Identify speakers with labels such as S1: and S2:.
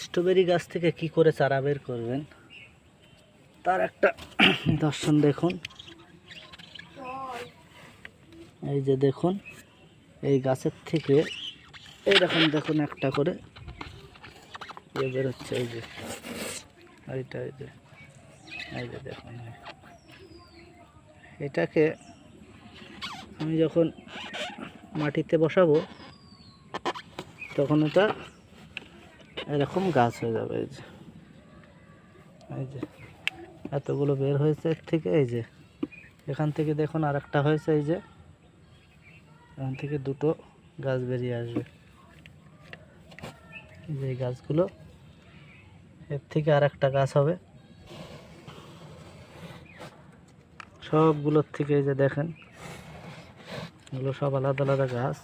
S1: Strawberry গাছ থেকে কি করে চারা বের করবেন তার একটা নিদর্শন দেখুন। এই যে দেখুন, এই গাছের থেকে এইরকম দেখুন একটা করে বেরোচ্ছে। এই যে এইটা, এই যে দেখুন, এটাকে আমি যখন মাটিতে বসাবো তখন এটা এরকম গাছ হয়ে যাবে। এই যে এতগুলো বের হয়েছে এর থেকে। এই যে এখান থেকে দেখুন আর একটা হয়েছে। এই যে এখান থেকে দুটো গাছ বেরিয়ে আসবে। এই যে গাছগুলো, এর থেকে আর একটা গাছ হবে সবগুলোর থেকে। এই যে দেখেন, এগুলো সব আলাদা আলাদা গাছ।